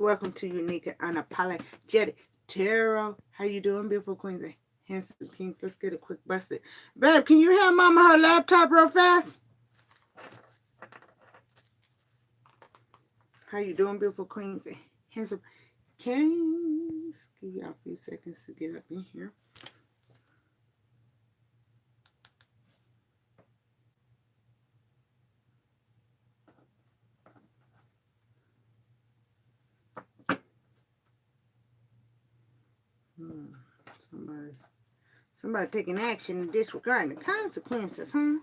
Welcome to Unique and Unapologetic Tarot. How you doing, beautiful queens and handsome kings? Let's get a quick busted. Babe, can you hand mama her laptop real fast? How you doing, beautiful queens and handsome kings? Give you a few seconds to get up in here. Somebody taking action and disregarding the consequences, huh?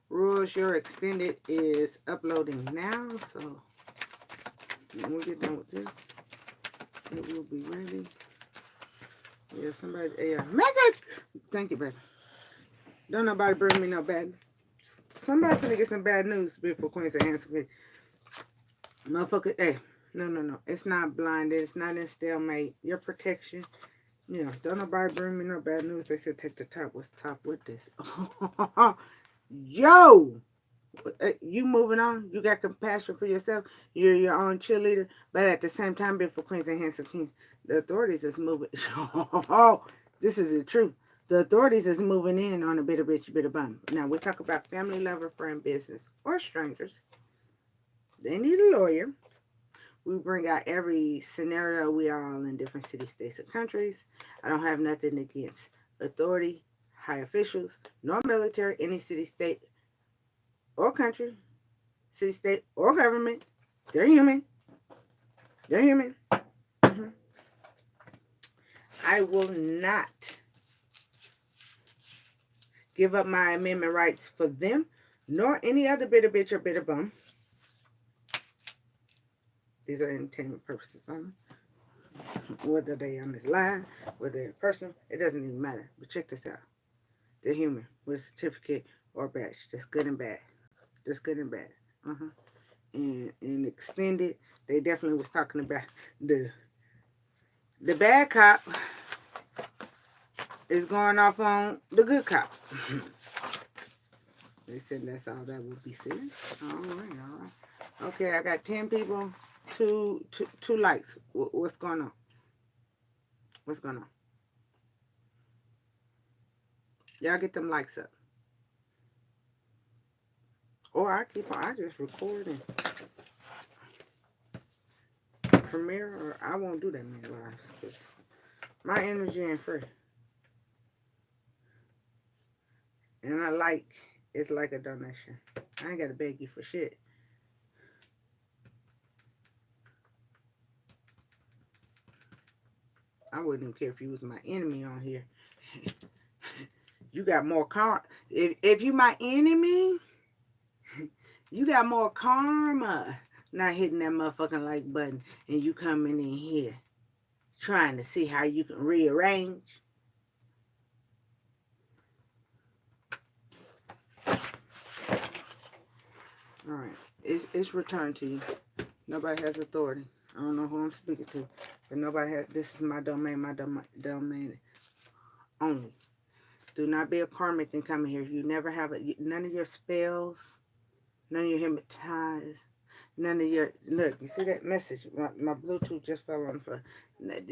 Rules, your extended is uploading now, so when we get done with this, it will be ready. Yeah, somebody, yeah, message! Thank you, baby. Don't nobody bring me no bad. Somebody finna get some bad news before Queen's answer. Motherfucker, hey, no. It's not blinded. It's not in stalemate. Your protection. Yeah, don't nobody bring me no bad news. They said take the top. What's top with this? Yo! You moving on. You got compassion for yourself. You're your own cheerleader. But at the same time, beautiful queens and handsome kings, the authorities is moving. Oh, this is the truth. The authorities is moving in on a bit of bitch, bit of bum. Now, we talk about family, lover, friend, business, or strangers. They need a lawyer. We bring out every scenario. We are all in different cities, states, and countries. I don't have nothing against authority, high officials, nor military, any city, state, or country, city, state, or government. They're human. They're human. I will not give up my amendment rights for them, nor any other bit of bitch or bit of bum. These are entertainment purposes only. Whether they're on this line, whether they're personal, it doesn't even matter. But check this out. They're human with a certificate or a badge. That's good and bad. That's good and bad. And extended, they definitely was talking about the bad cop is going off on the good cop. They said that's all that would be said. All right. Okay, I got 10 people, two likes. What's going on? What's going on? Y'all get them likes up. Or I just record and premiere, or I won't do that many lives because my energy ain't free. And it's like a donation. I ain't got to beg you for shit. I wouldn't even care if you was my enemy on here. You got more karma. If you my enemy, you got more karma not hitting that motherfucking like button and you coming in here trying to see how you can rearrange. All right. It's returned to you. Nobody has authority. I don't know who I'm speaking to, but nobody has. This is my domain domain only. Do not be a karmic and come here. You never have none of your spells, none of your hypnotize, none of your, look, you see that message? My Bluetooth just fell on for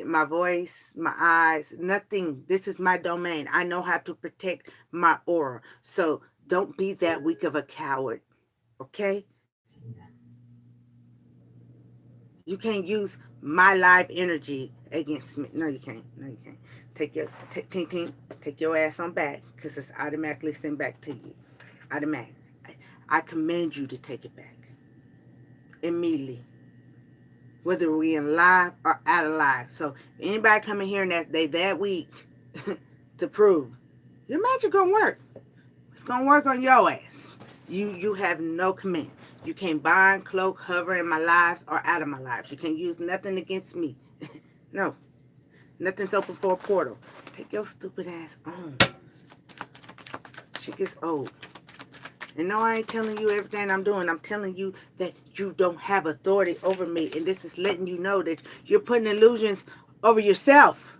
my voice, my eyes, nothing. This is my domain. I know how to protect my aura. So don't be that weak of a coward, okay? You can't use my live energy against me. No, you can't. No, you can't. Take your ass on back, because it's automatically sent back to you. Automatic. I command you to take it back. Immediately. Whether we in live or out of live. So, anybody coming here and that weak to prove, your magic gonna work. It's gonna work on your ass. You have no command. You can't bind, cloak, hover in my lives or out of my lives. You can't use nothing against me. No. Nothing's open for a portal. Take your stupid ass on. She gets old. And no, I ain't telling you everything I'm doing. I'm telling you that you don't have authority over me. And this is letting you know that you're putting illusions over yourself.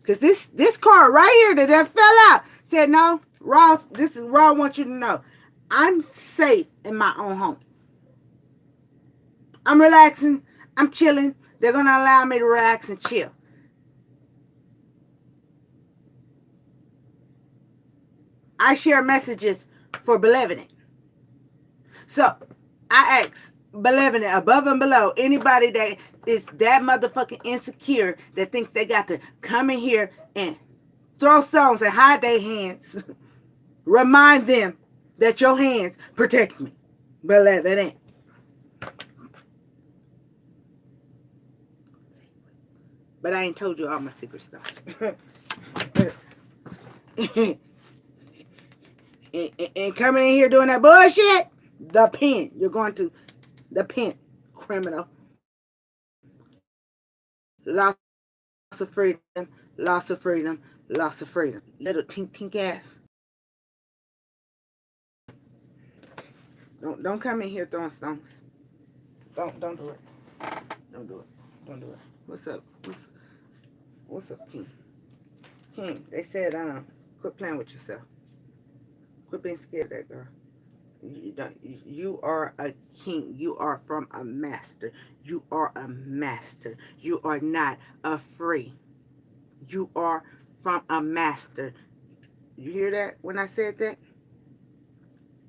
Because this card right here that fell out said, no, Ross, this is Raw. I want you to know. I'm safe in my own home. I'm relaxing. I'm chilling. They're going to allow me to relax and chill. I share messages for benevolent. So, I ask benevolent, above and below, anybody that is that motherfucking insecure that thinks they got to come in here and throw stones and hide their hands, remind them that your hands protect me. Benevolent. But I ain't told you all my secret stuff. and coming in here doing that bullshit, the pen. You're going to the pen, criminal. Loss of freedom, loss of freedom, loss of freedom. Little tink ass. Don't come in here throwing stones. Don't do it. Don't do it. Don't do it. What's up? What's up, King? King, they said, quit playing with yourself. Quit being scared of that girl. You are a king. You are from a master. You are a master. You are not a free. You are from a master. You hear that when I said that?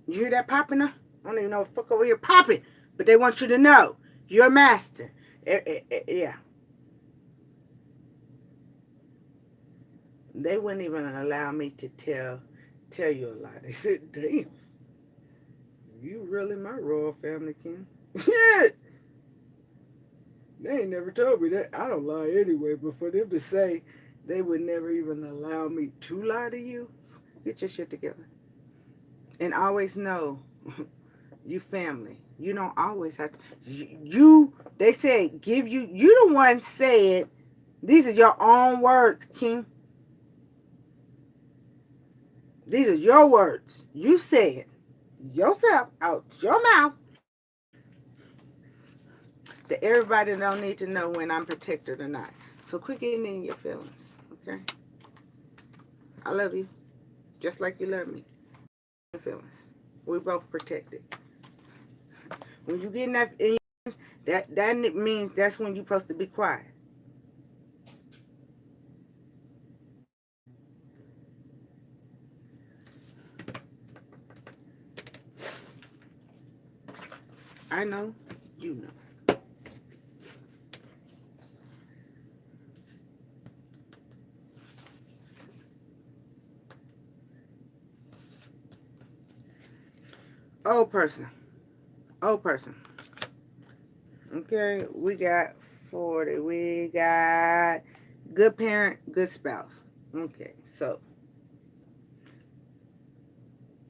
You hear that popping up? I don't even know what the fuck over here popping. But they want you to know. You're a master. Yeah. They wouldn't even allow me to tell you a lie. They said, damn. You really my royal family, King. Yeah. They ain't never told me that. I don't lie anyway, but for them to say they would never even allow me to lie to you, get your shit together. And always know, you family. You don't always have to. They said, you the one said, these are your own words, King. These are your words. You said yourself out your mouth that everybody don't need to know when I'm protected or not. So quit getting in your feelings, okay? I love you just like you love me. Your feelings. We both protected. When you get in that, that means that's when you're supposed to be quiet. I know, you know. Old person. Okay, we got 40. We got good parent, good spouse. Okay, so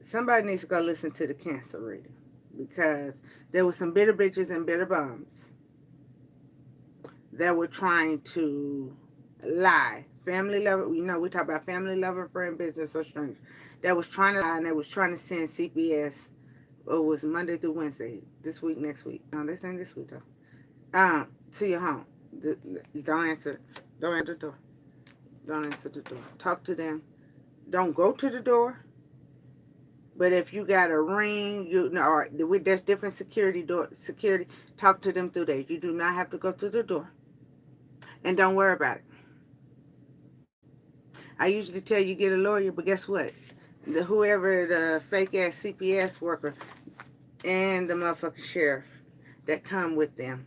somebody needs to go listen to the Cancer reading, because there were some bitter bitches and bitter bums that were trying to lie. Family lover, we talk about family lover, friend, business, or stranger. That was trying to lie, and they was trying to send CPS. It was Monday through Wednesday, this week, next week. No, this ain't this week though. To your home. Don't answer the door. Don't answer the door. Talk to them. Don't go to the door. But if you got a ring, or there's different security. Talk to them through there. You do not have to go to the door. And don't worry about it. I usually tell you get a lawyer, but guess what? Whoever the fake ass CPS worker and the motherfucking sheriff that come with them.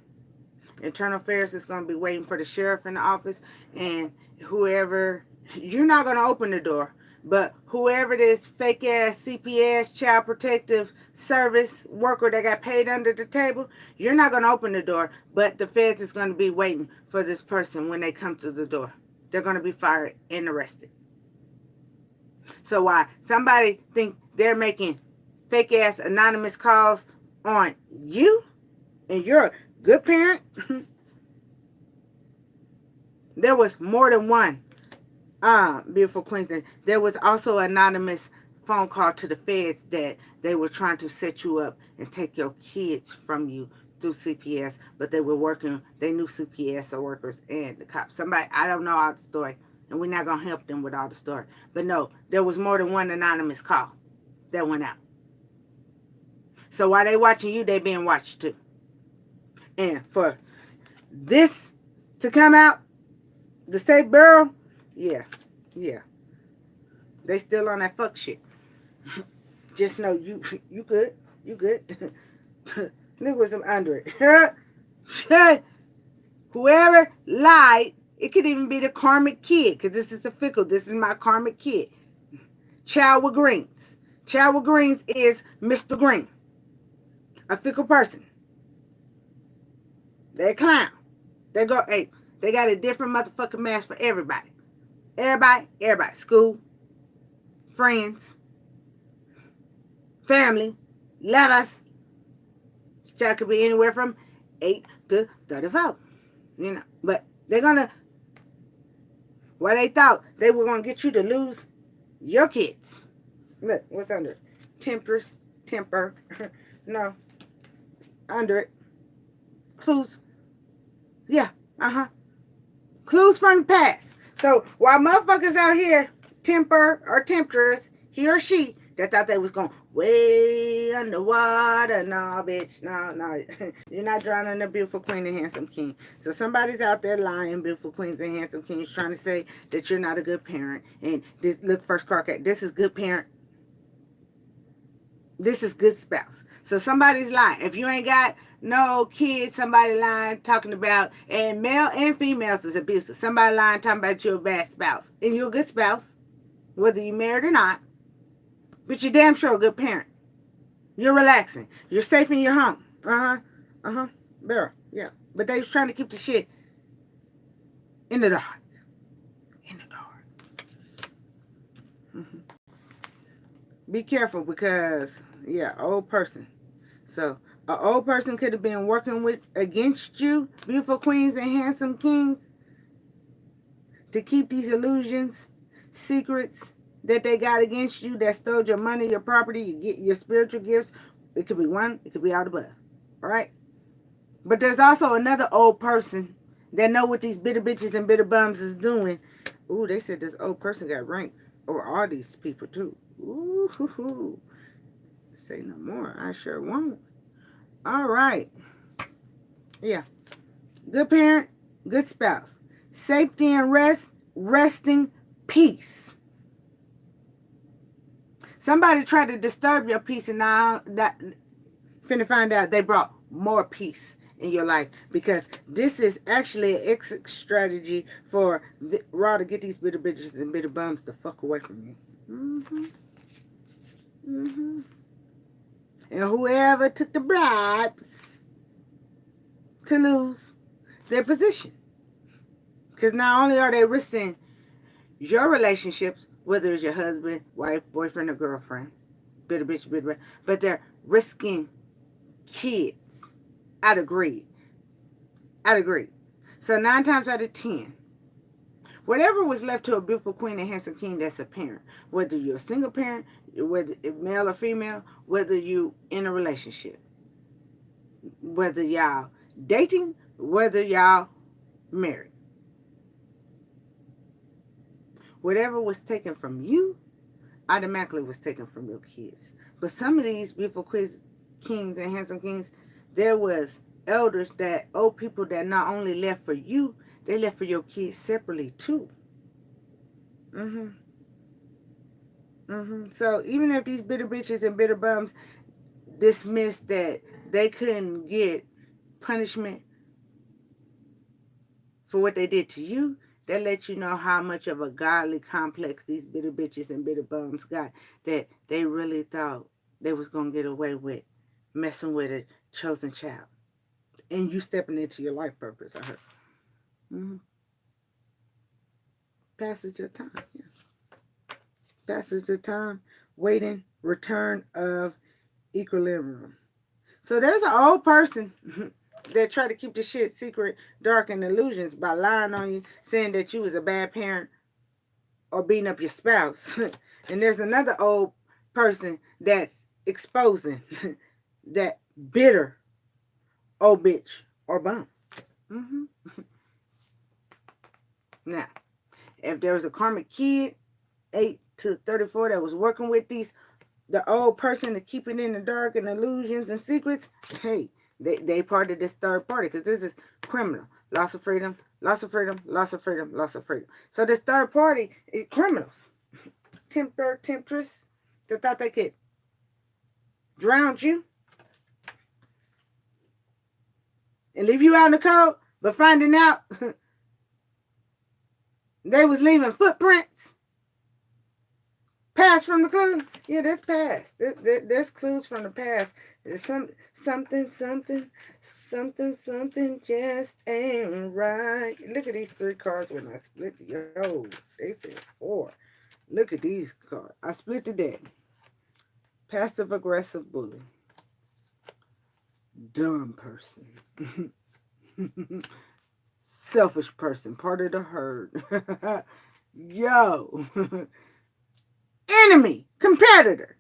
Internal Affairs is going to be waiting for the sheriff in the office, and whoever, you're not going to open the door, but whoever this fake ass CPS, Child Protective Service worker that got paid under the table, you're not going to open the door, but the feds is going to be waiting for this person when they come to the door. They're going to be fired and arrested. So why somebody think they're making fake ass anonymous calls on you and you're a good parent? There was more than one beautiful Queensland. There was also an anonymous phone call to the feds that they were trying to set you up and take your kids from you through CPS, but they knew CPS workers and the cops. Somebody, I don't know all the story, and we're not going to help them with all the story. But no, there was more than one anonymous call that went out. So while they watching you, they being watched too. And for this to come out, the safe barrel, yeah, yeah. They still on that fuck shit. Just know you good. You good. Look what's under it. Whoever lied, it could even be the karmic kid, because this is a fickle. This is my karmic kid. Child with greens. Child with greens is Mr. Green. A fickle person. They're a clown. They go, hey, they got a different motherfucking mask for everybody. Everybody. School, friends, family, lovers. Child could be anywhere from 8 to 34. You know, but they're gonna, well, they thought they were gonna get you to lose your kids. Look, what's under it? Temper. No. Under it. Clues. Yeah, clues from the past. So while motherfuckers out here temper or temptress, he or she, that thought they was going way underwater. No, bitch. No. You're not drowning the beautiful queen and handsome king. So somebody's out there lying, beautiful queens and handsome kings, trying to say that you're not a good parent. And this, look, first card, this is good parent. This is good spouse. So somebody's lying. If you ain't got no kids, somebody lying, talking about, and male and females is abusive. Somebody lying, talking about you're a bad spouse. And you're a good spouse, whether you married or not. But you're damn sure a good parent. You're relaxing. You're safe in your home. Barrel. Yeah. But they was trying to keep the shit in the dark. Be careful because, yeah, old person. So, an old person could have been working against you, beautiful queens and handsome kings, to keep these illusions, secrets that they got against you, that stole your money, your property, your spiritual gifts. It could be one, it could be all above. All right? But there's also another old person that know what these bitter bitches and bitter bums is doing. Ooh, they said this old person got ranked over all these people too. Ooh, say no more. I sure won't. All right. Yeah. Good parent, good spouse. Safety and rest, resting peace. Somebody tried to disturb your peace, and now that finna find out they brought more peace in your life, because this is actually an exit strategy for Raw to get these bitter bitches and bitter bums the fuck away from you. And whoever took the bribes to lose their position. Because not only are they risking your relationships, whether it's your husband, wife, boyfriend, or girlfriend, bitter bitch, bitter, but they're risking kids out of greed. So 9 times out of 10, whatever was left to a beautiful queen and handsome king, that's a parent. Whether you're a single parent, whether male or female, whether you in a relationship, whether y'all dating, whether y'all married. Whatever was taken from you automatically was taken from your kids. But some of these beautiful queens, kings and handsome kings, there was elders, that old people that not only left for you, they left for your kids separately too. So even if these bitter bitches and bitter bums dismissed that they couldn't get punishment for what they did to you, that lets you know how much of a godly complex these bitter bitches and bitter bums got, that they really thought they was going to get away with messing with a chosen child. And you stepping into your life purpose, I heard. Passage of time. Yeah. Passage of time. Waiting. Return of equilibrium. So there's an old person that try to keep the shit secret, dark, and illusions by lying on you, saying that you was a bad parent or beating up your spouse. And there's another old person that's exposing that bitter old bitch or bum. Now, if there was a karmic kid, 8 to 34, that was working with the old person to keep it in the dark and illusions and secrets, hey, they part of this third party, because this is criminal. loss of freedom, loss of freedom, loss of freedom, loss of freedom. So this third party is criminals, tempter, temptress, that thought they could drown you and leave you out in the cold, but finding out they was leaving footprints. Past from the clue. Yeah, that's past. There's clues from the past. There's something just ain't right. Look at these 3 cards when I split the, yo, they said 4. Look at these cards. I split the deck. Passive aggressive bully. Dumb person. Selfish person. Part of the herd. Yo. Enemy. Competitor.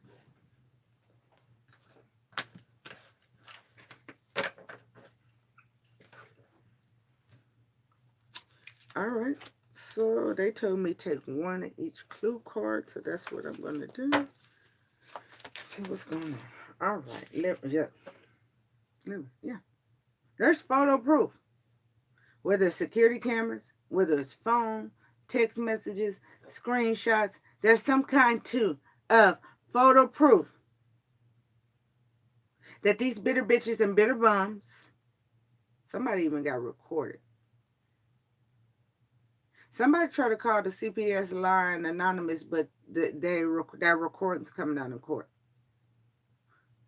Alright. So they told me take 1 of each clue card. So that's what I'm going to do. See what's going on. Alright. Yeah. There's photo proof. Whether it's security cameras, whether it's phone, text messages, screenshots, there's some kind too of photo proof that these bitter bitches and bitter bums, somebody even got recorded. Somebody tried to call the CPS line anonymous, but that recording's coming out in court.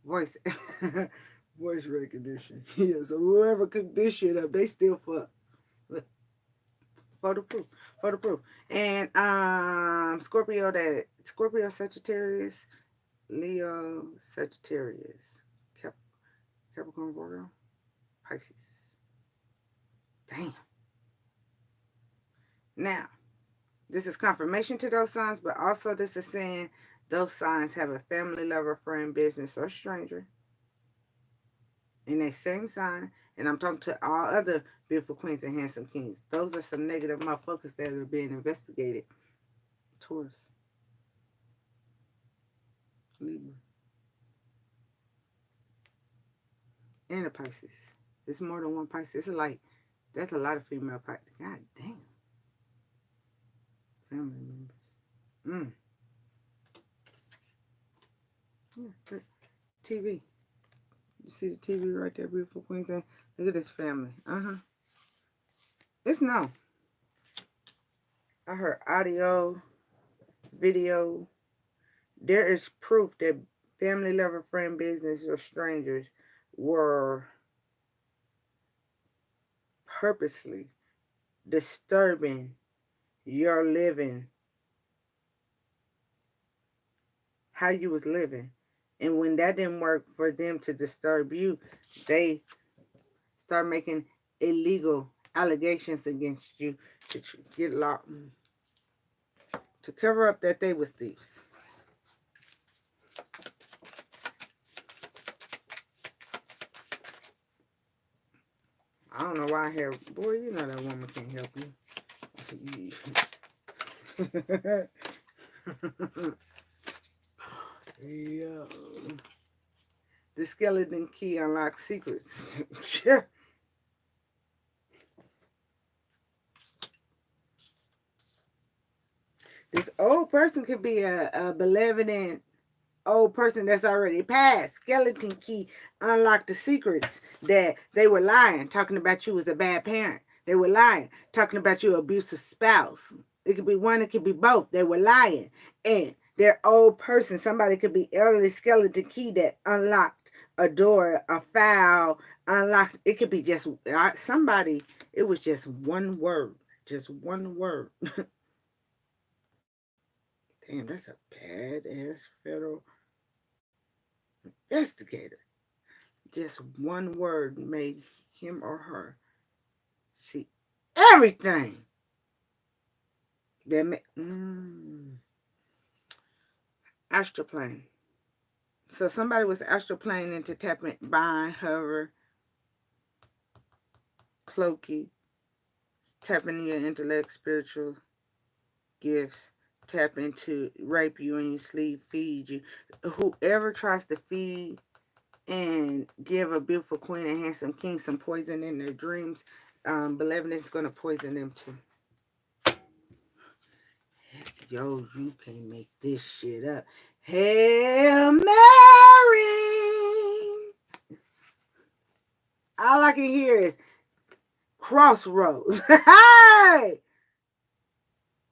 Voice recognition. Yeah, so whoever cooked this shit up, they still fuck. Look. Photo proof. And Scorpio, Sagittarius, Leo, Sagittarius, Capricorn, Virgo, Pisces. Damn. Now, this is confirmation to those signs, but also this is saying those signs have a family, lover, friend, business, or stranger in that same sign. And I'm talking to all other beautiful queens and handsome kings. Those are some negative motherfuckers that are being investigated. Taurus. Libra. And a Pisces. It's more than one Pisces. It's like, that's a lot of female Pisces. God damn. Family members. Yeah, good. TV. You see the TV right there, beautiful queens? Look at this family. It's no. I heard audio, video. There is proof that family, lover, friend, business, or strangers were purposely disturbing your living, how you was living. And when that didn't work for them to disturb you, they start making illegal allegations against you to get locked, to cover up that they was thieves. I don't know why I have, boy, you know that woman can't help you. Yo. The skeleton key unlocks secrets. This old person could be a benevolent old person that's already passed. Skeleton key unlocked the secrets that they were lying, talking about you as a bad parent. They were lying, talking about you abusive spouse. It could be one, it could be both. They were lying. And their old person, somebody could be elderly skeleton key that unlocked a door, a file, unlocked. It could be just somebody, it was just one word. Just one word. Damn, that's a badass federal investigator. Just one word made him or her see everything. That astroplane. So somebody was astroplane into tapping, bind, hover, cloaky, tapping your intellect, spiritual gifts, tap into, rape you in your sleep, feed you. Whoever tries to feed and give a beautiful queen and handsome king some poison in their dreams, Malevolence going to poison them too. Yo, you can't make this shit up. Hail Mary! All I can hear is crossroads. Hey!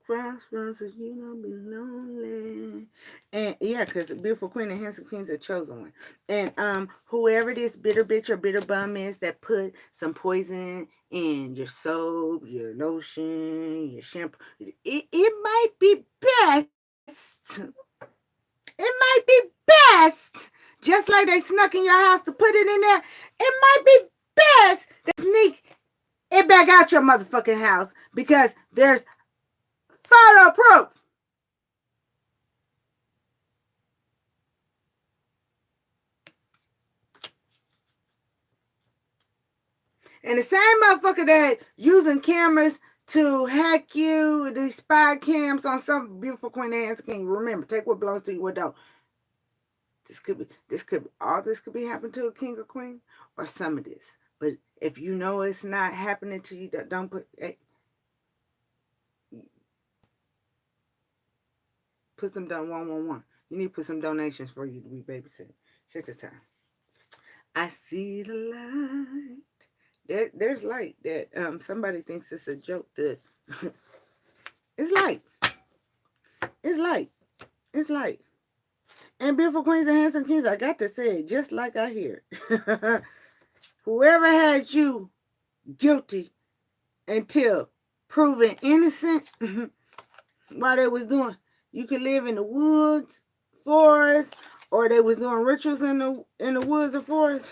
Crossroads, so you don't be lonely. And yeah, because Beautiful Queen and Handsome Queen's a chosen one. And whoever this bitter bitch or bitter bum is that put some poison in your soap, your lotion, your shampoo, it might be best. It might be best, just like they snuck in your house to put it in there. It might be best to sneak it back out your motherfucking house, because there's photo proof. And the same motherfucker that using cameras to hack you, these spy cams on some Beautiful Queen and Handsome King. Remember, take what belongs to you, what don't. All this could be happening to a king or queen, or some of this. But if you know it's not happening to you, don't put. Put some 111. You need to put some donations for you to be babysitting. Check this out. I see the light. There's light. That somebody thinks it's a joke. That it's light. It's light. It's light. And Beautiful Queens and Handsome Kings, I got to say it just like I hear. Whoever had you guilty until proven innocent, while they was doing, you could live in the woods, forest, or they was doing rituals in the woods or forest.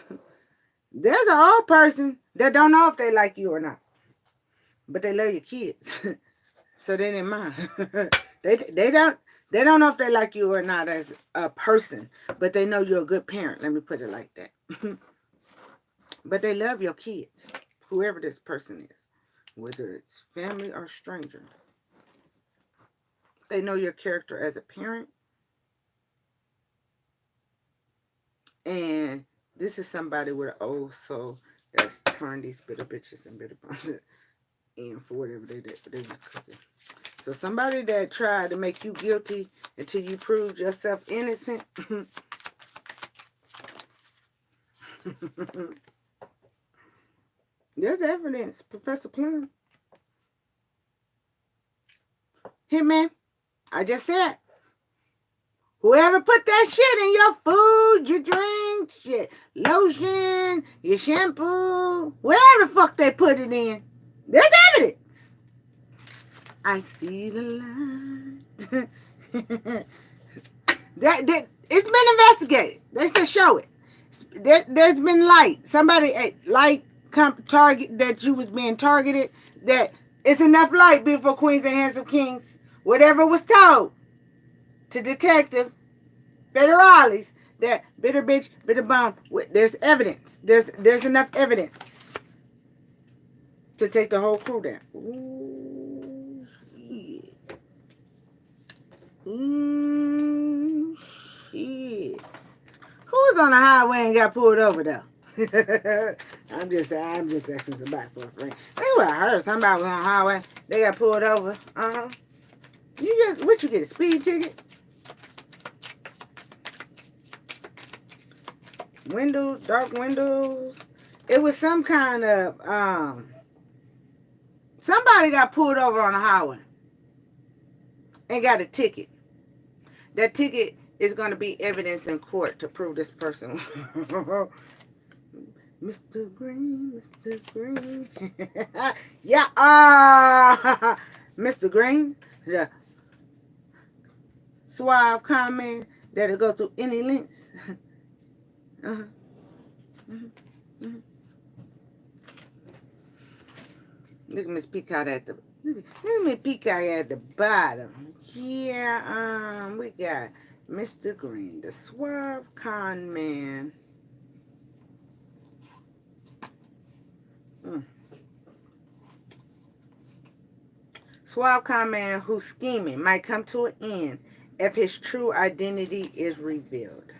There's an old person that don't know if they like you or not, but they love your kids, so they didn't mind. They don't know if they like you or not as a person, but they know you're a good parent. Let me put it like that. But they love your kids, whoever this person is, whether it's family or stranger. They know your character as a parent. And this is somebody with an old soul that's turned these bitter bitches and bitter bums in for whatever they was cooking. So somebody that tried to make you guilty until you proved yourself innocent. There's evidence, Professor Plum. Hitman, I just said, whoever put that shit in your food, your drinks, your lotion, your shampoo, whatever the fuck they put it in, there's evidence. I see the light. that it's been investigated. They said show it. There's been light. Somebody light target that you was being targeted. That it's enough light before Queens and Handsome Kings. Whatever was told to Detective Federalis, that bitter bitch, bitter bum. There's evidence. There's enough evidence to take the whole crew down. Ooh, shit. Ooh, shit. Who was on the highway and got pulled over though? I'm just asking somebody for a friend. That's what I heard. Somebody was on the highway. They got pulled over. You get a speed ticket? Windows, dark windows. It was some kind of somebody got pulled over on the highway and got a ticket. That ticket is going to be evidence in court to prove this person. Mr. Green, Mr. Green. Yeah, Mr. Green, the suave comment that'll go through any lengths. Look at Miss Peacock at the bottom. Yeah, we got Mr. Green, the suave con man. Suave con man whose scheming might come to an end if his true identity is revealed.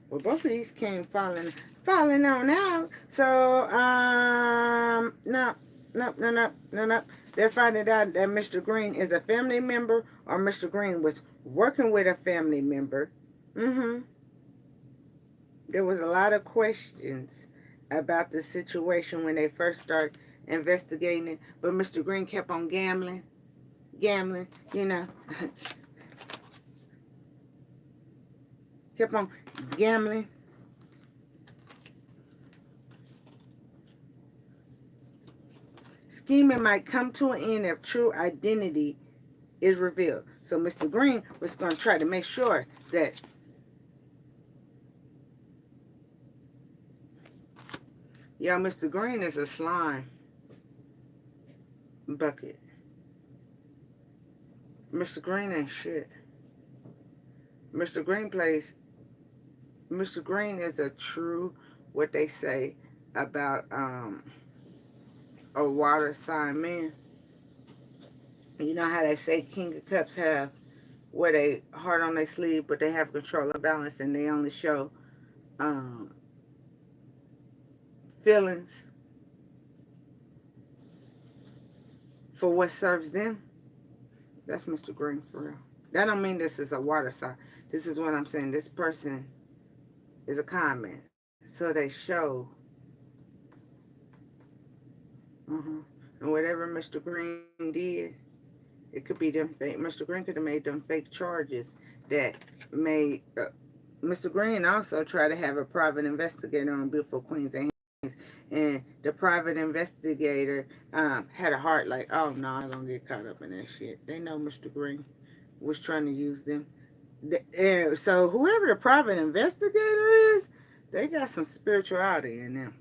Well, both of these came falling falling on out. So, no. They're finding out that Mr. Green is a family member, or Mr. Green was working with a family member. There was a lot of questions about the situation when they first started investigating it, but Mr. Green kept on gambling, you know, kept on gambling. Scheming might come to an end if true identity is revealed. So Mr. Green was going to try to make sure that Mr. Green is a slime bucket. Mr. Green ain't shit. Mr. Green is a true, what they say about a water sign man. You know how they say King of Cups have where they heart on their sleeve, but they have control and balance, and they only show feelings for what serves them. That's Mr. Green for real. That don't mean this is a water sign. This is what I'm saying. This person is a con man. So they show. And whatever Mr. Green did, it could be them fake. Mr. Green could have made them fake charges that made Mr. Green also tried to have a private investigator on Beautiful Queens and Hands, and the private investigator had a heart like, oh no, I don't get caught up in that shit. They know Mr. Green was trying to use them. So whoever the private investigator is, they got some spirituality in them,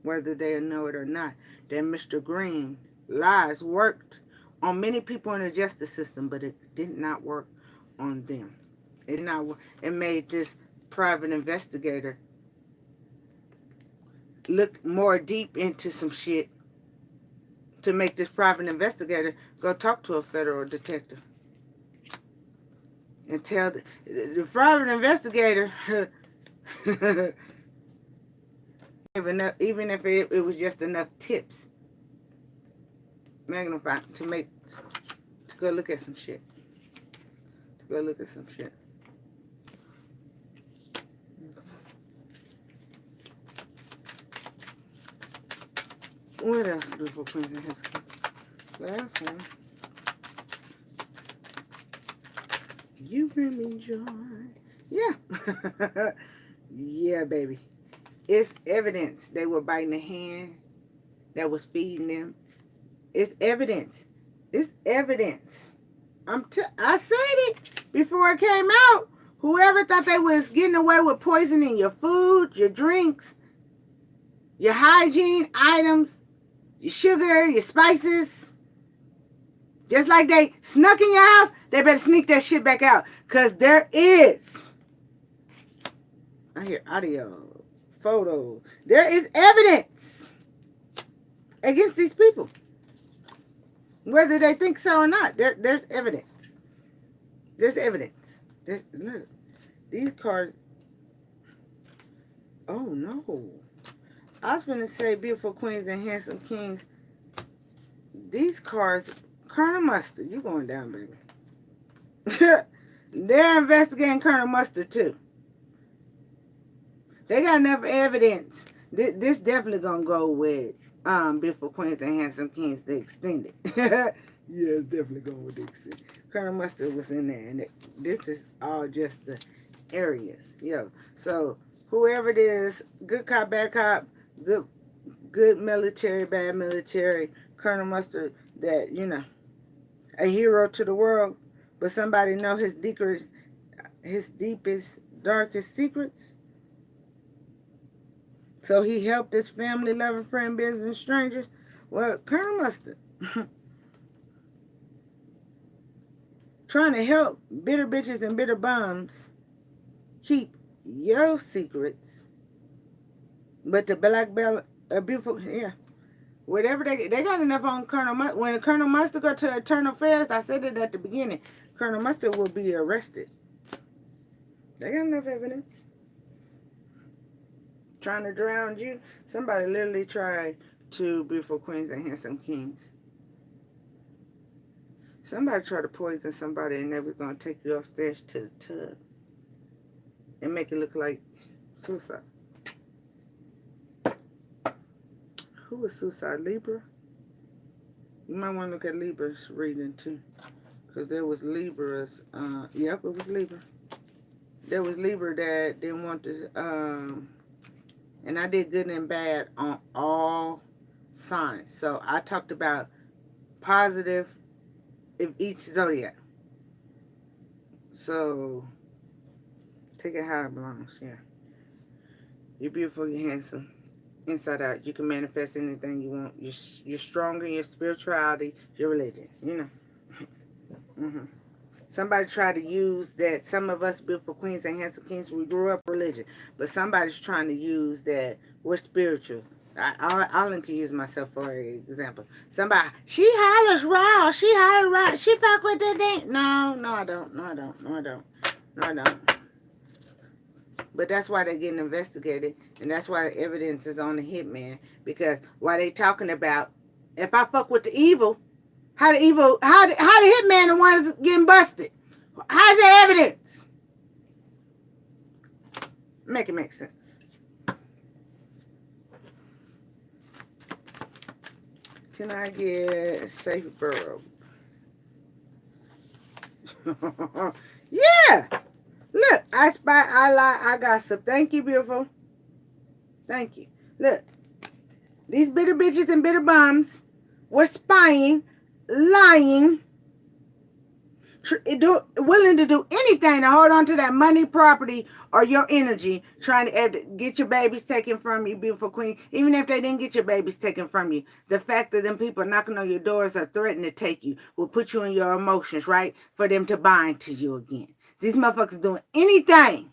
whether they know it or not. That Mr. Green lies worked on many people in the justice system, but it did not work on them. It did not work. It made this private investigator look more deep into some shit to make this private investigator go talk to a federal detective and tell the private investigator even if it was just enough tips, magnify to go look at some shit. What else do for Queens and his last one? You bring me joy. Yeah. Yeah, baby. It's evidence they were biting the hand that was feeding them. It's evidence. It's evidence. I said it before it came out. Whoever thought they was getting away with poisoning your food, your drinks, your hygiene items, your sugar, your spices, just like they snuck in your house, they better sneak that shit back out. Because there is, I hear audio, photos, there is evidence against these people. Whether they think so or not, there's evidence. There's evidence. Look, these cards. Oh no. I was going to say Beautiful Queens and Handsome Kings. These cards, Colonel Mustard, you going down, baby. They're investigating Colonel Mustard too. They got enough evidence. This definitely going to go with Beautiful Queens and Handsome Kings, the extended. Yeah, it's definitely going with the extended. Colonel Mustard was in there, and this is all just the areas. Yo, so whoever it is, good cop, bad cop, good military, bad military, Colonel Mustard, that, you know, a hero to the world, but somebody know his deepest, darkest secrets. So he helped his family, loving friend, business, strangers. Well, Colonel Mustard trying to help bitter bitches and bitter bums keep your secrets. But the black belt, a beautiful, yeah. Whatever they got enough on Colonel Mustard. When Colonel Mustard go to Internal Affairs, I said it at the beginning, Colonel Mustard will be arrested. They got enough evidence. trying to drown you. Somebody literally tried to beautiful queens and handsome kings. Somebody tried to poison somebody and they was going to take you upstairs to the tub and make it look like suicide. Who was suicide? Libra? You might want to look at Libra's reading too. Because there was Libras. Yep, it was Libra. There was Libra that didn't want to... and I did good and bad on all signs. So I talked about positive of each zodiac. So take it how it belongs. Yeah. You're beautiful, you're handsome. Inside out, you can manifest anything you want. You're stronger in your spirituality, your religion, you know. Somebody tried to use that. Some of us beautiful queens and handsome kings, we grew up religion, but somebody's trying to use that we're spiritual. I'll use myself for an example. Somebody, she hollers raw, she hollers raw, she fuck with that thing. No, I don't. No, I don't. But that's why they're getting investigated, and that's why the evidence is on the hitman. Because while they talking about, if I fuck with the evil, how the hitman the one is getting busted? How's the evidence? Make it make sense. Can I get safe borough? Yeah. Look, I spy, I lie, I gossip. Thank you, beautiful. Thank you. Look, these bitter bitches and bitter bums were spying, lying, willing to do anything to hold on to that money, property, or your energy, trying to get your babies taken from you, beautiful queen. Even if they didn't get your babies taken from you, the fact that them people knocking on your doors or threatening to take you will put you in your emotions, right? For them to bind to you again. These motherfuckers doing anything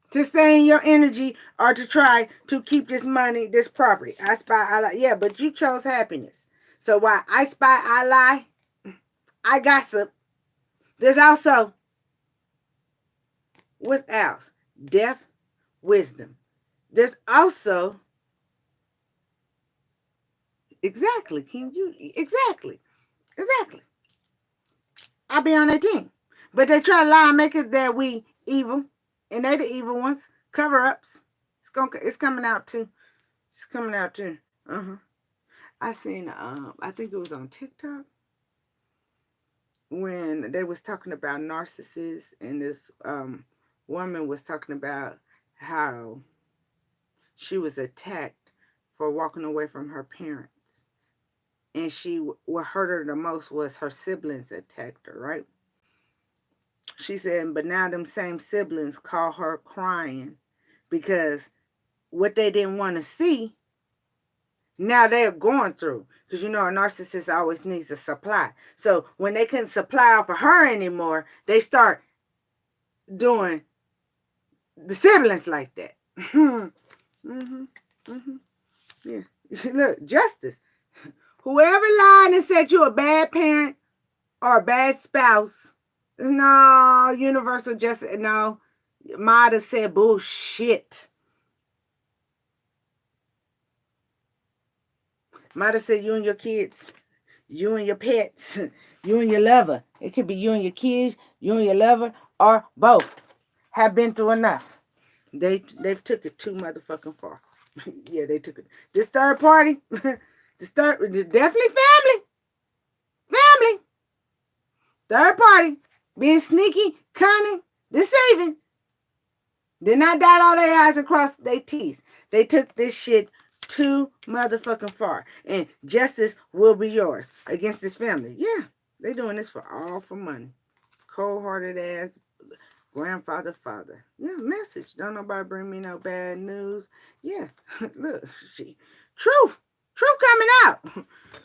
to stay in your energy or to try to keep this money, this property. I spy, I lie. Yeah, but you chose happiness. So while I spy, I lie, I gossip. There's also, what's else? Death, wisdom. There's also, exactly. I'll be on that team. But they try to lie and make it that we evil. And they the evil ones. Cover-ups. It's coming out too. I seen, I think it was on TikTok, when they was talking about narcissists, and this woman was talking about how she was attacked for walking away from her parents. And what hurt her the most was her siblings attacked her, right? She said, but now them same siblings call her crying because what they didn't want to see, now they're going through. Because you know a narcissist always needs a supply. So when they couldn't supply off of her anymore, they start doing the siblings like that. Yeah. Look, justice. Whoever lied and said you a bad parent or a bad spouse, no, universal justice, no. Mada said bullshit. Mada said you and your kids, you and your pets, you and your lover. It could be you and your kids, you and your lover, or both have been through enough. They've took it too motherfucking far. Yeah, they took it. This third party, definitely family. Third party, being sneaky, cunning, deceiving. Did not dot all their I's and cross their T's. They took this shit too motherfucking far. And justice will be yours against this family. Yeah, they doing this for money. Cold-hearted ass father. Yeah, message. Don't nobody bring me no bad news. Yeah, look, truth coming out.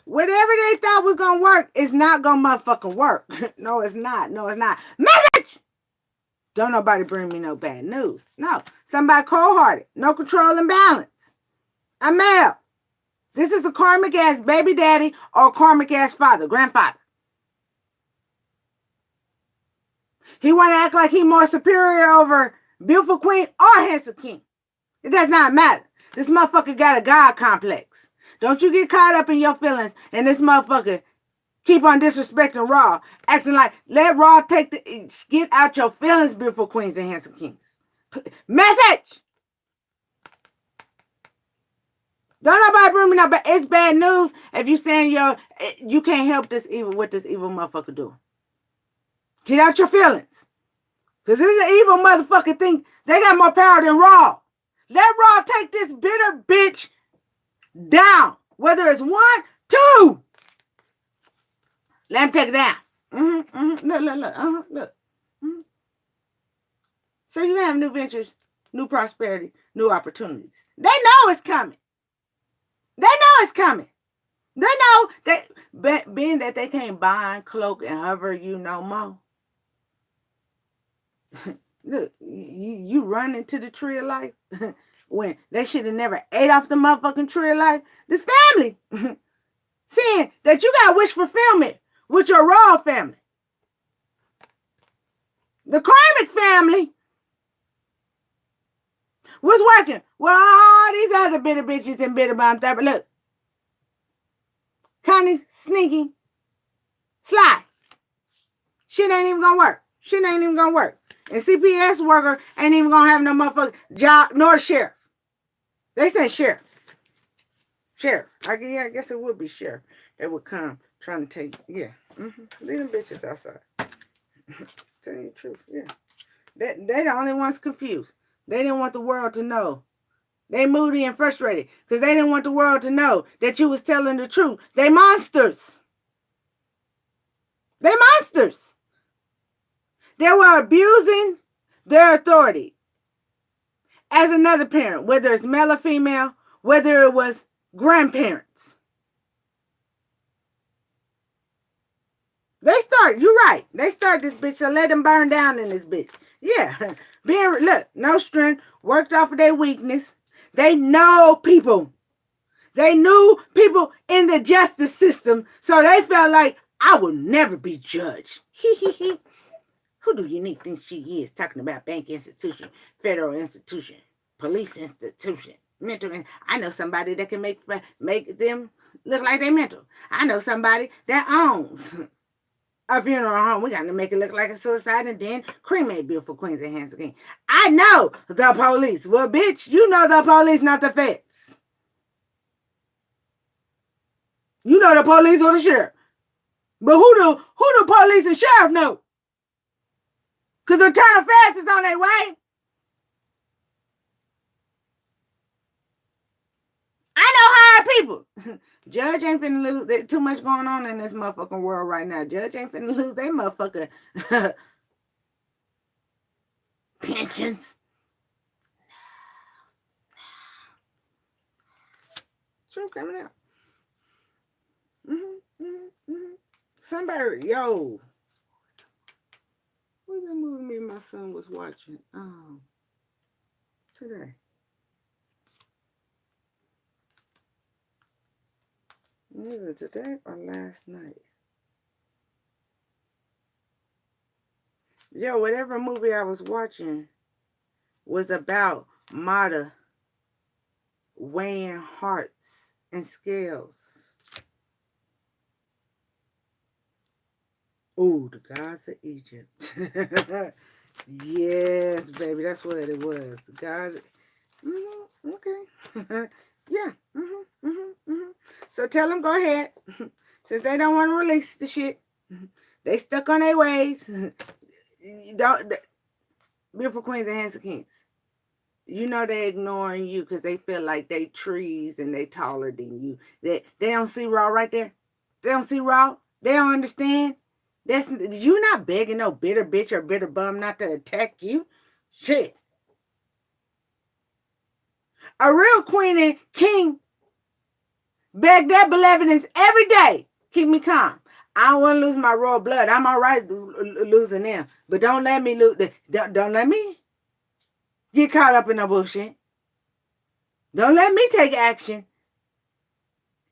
Whatever they thought was gonna work is not gonna motherfucking work. No, it's not. Message! Don't nobody bring me no bad news. No, somebody cold-hearted. No control and balance. A male. This is a karmic ass baby daddy or karmic ass father, grandfather. He want to act like he more superior over beautiful queen or handsome king. It does not matter. This motherfucker got a God complex. Don't you get caught up in your feelings and this motherfucker keep on disrespecting Raw, acting like, let Raw take the, get out your feelings, beautiful queens and handsome kings. Message! Don't nobody bring me no, but it's bad news if you saying you can't help this evil, what this evil motherfucker do. Get out your feelings. Because this is an evil motherfucker thing. They got more power than Raw. Let Raw take this bitter bitch down. Whether it's 1, 2. Let him take it down. Look. So you have new ventures, new prosperity, new opportunities. They know it's coming. They know it's coming. They know that being that they can't bind, cloak, and hover you no more. Look, you run into the tree of life when they should have never ate off the motherfucking tree of life. This family seeing that you got wish fulfillment with your Raw family. The Karmic family was working with all these other bitter bitches and bitter bombs. But look, Connie, sneaky, sly. Shit ain't even gonna work. Shit ain't even gonna work. And CPS worker ain't even gonna have no motherfucking job, nor the sheriff. They say sheriff. Sheriff. I guess it would be sheriff. They would come trying to take, yeah. Leave them bitches outside. Tell you the truth, yeah. They the only ones confused. They didn't want the world to know. They moody and frustrated because they didn't want the world to know that you was telling the truth. They monsters. They monsters. They were abusing their authority as another parent, whether it's male or female, whether it was grandparents. They start, you're right. They start this bitch, so let them burn down in this bitch. Yeah. Look, no strength, worked off of their weakness. They know people. They knew people in the justice system, so they felt like, I will never be judged. Who do Unique think she is? Talking about bank institution, federal institution, police institution, mental. I know somebody that can make them look like they mental. I know somebody that owns a funeral home. We got to make it look like a suicide and then cremate beautiful queens and handsome king. I know the police. Well, bitch, you know the police, not the feds. You know the police or the sheriff. But who the police and sheriff know? Because the turn of feds is on their way. I know hard people. Judge ain't finna lose. There's too much going on in this motherfucking world right now. Judge ain't finna lose they motherfucking pensions. Truth coming out. Somebody, yo. What's that movie me and my son was watching? Today. Either today or last night. Yo, whatever movie I was watching was about Mata weighing hearts and scales. Oh, the gods of Egypt. Yes, baby, that's what it was. The gods. Okay. Yeah. So tell them, go ahead. Since they don't want to release the shit, they stuck on their ways. Beautiful queens and handsome kings. You know they ignoring you because they feel like they trees and they taller than you. They don't see Raw right there. They don't see Raw. They don't understand. You not begging no bitter bitch or bitter bum not to attack you. Shit. A real queen and king beg their benevolence every day. Keep me calm. I don't want to lose my royal blood. I'm all right losing them. But don't let me lose. Don't let me get caught up in no bullshit. Don't let me take action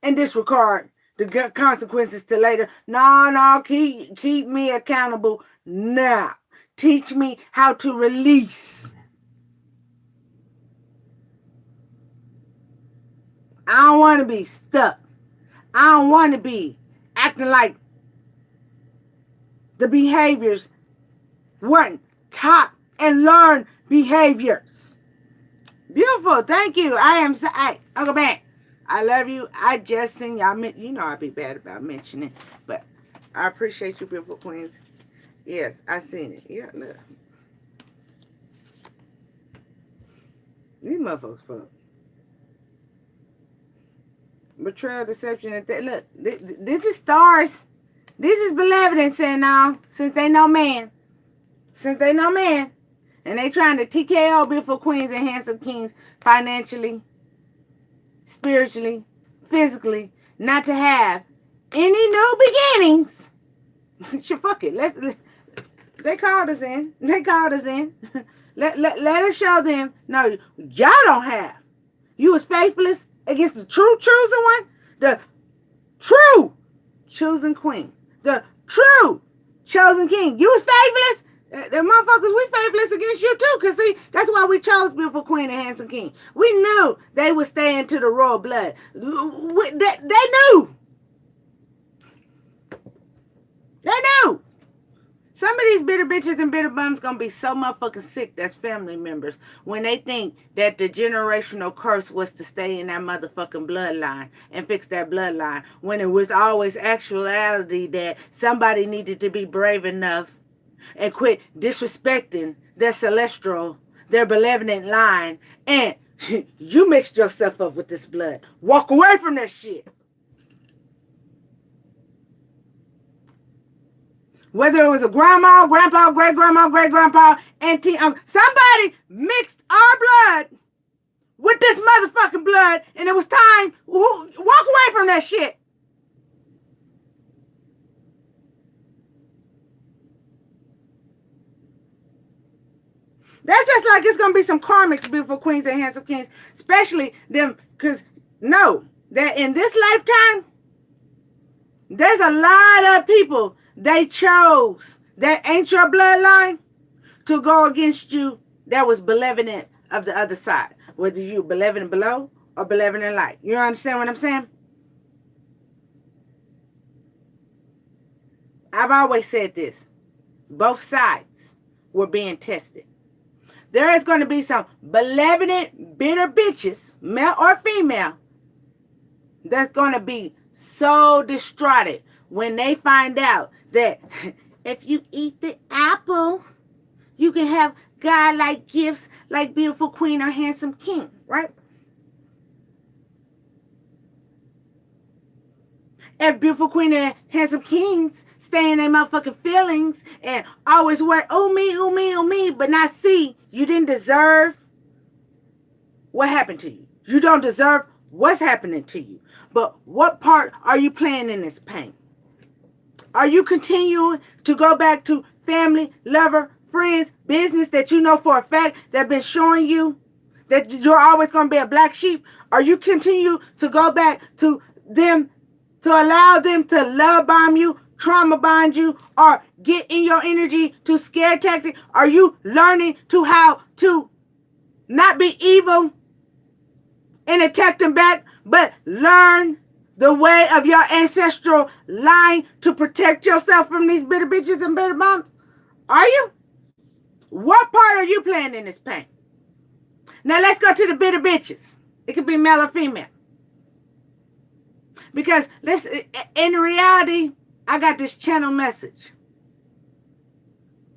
and disregard the consequences to later. No, keep me accountable now. Teach me how to release I don't want to be stuck. I don't want to be acting like the behaviors weren't taught and learned behaviors. Beautiful. Thank you. Uncle Ben, I love you. I just seen y'all. You know I'd be bad about mentioning, but I appreciate you, beautiful queens. Yes, I seen it. Yeah, look. These motherfuckers fuck. Betrayal, deception, and look, this is stars. This is benevolent saying now, since they know man. Since they know man. And they trying to TKO beautiful queens and handsome kings financially, spiritually, physically, not to have any new beginnings. Fuck it. They called us in. They called us in. Let us show them. No, y'all don't have. You was faithless against the true chosen one. The true chosen queen. The true chosen king. You was faithless. The motherfuckers, we faithless against you too. Because see, that's why we chose beautiful queen and handsome king. We knew they would stay into the royal blood. They knew. They knew. Some of these bitter bitches and bitter bums gonna be so motherfucking sick that's family members when they think that the generational curse was to stay in that motherfucking bloodline and fix that bloodline, when it was always actuality that somebody needed to be brave enough and quit disrespecting their celestial, their benevolent line, and you mixed yourself up with this blood. Walk away from that shit. Whether it was a grandma, grandpa, great-grandma, great-grandpa, auntie, uncle, somebody mixed our blood with this motherfucking blood, and it was time. Walk away from that shit. That's just like it's going to be some karmics, beautiful queens and handsome kings, especially them, because know that in this lifetime, there's a lot of people they chose that ain't your bloodline to go against you that was benevolent of the other side. Whether you benevolent below or benevolent light. You understand what I'm saying? I've always said this. Both sides were being tested. There is going to be some benevolent, bitter bitches, male or female, that's going to be so distraught when they find out that if you eat the apple, you can have God-like gifts like beautiful queen or handsome king, right? If beautiful queen and handsome kings stay in their motherfucking feelings and always worry, oh me, oh me, oh me, but not see you didn't deserve what happened to you. You don't deserve what's happening to you. But what part are you playing in this pain? Are you continuing to go back to family, lover, friends, business that you know for a fact that have been showing you that you're always going to be a black sheep? Are you continue to go back to them to allow them to love bomb you, trauma bond you, or get in your energy to scare tactic? Are you learning to how to not be evil and attack them back, but learn the way of your ancestral line to protect yourself from these bitter bitches and bitter moms? Are you? What part are you playing in this pain? Now let's go to the bitter bitches. It could be male or female. Because in reality, I got this channel message.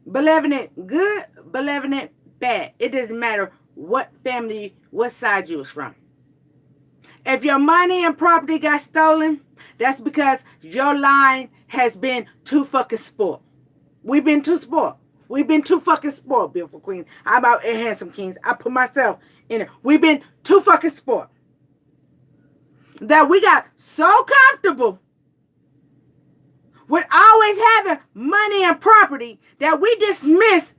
Benevolent good, benevolent bad. It doesn't matter what family, what side you was from. If your money and property got stolen, that's because your line has been too fucking spoiled. We've been too spoiled. We've been too fucking spoiled, beautiful queens. I'm out and handsome kings. I put myself in it. We've been too fucking spoiled. That we got so comfortable with always having money and property that we dismiss.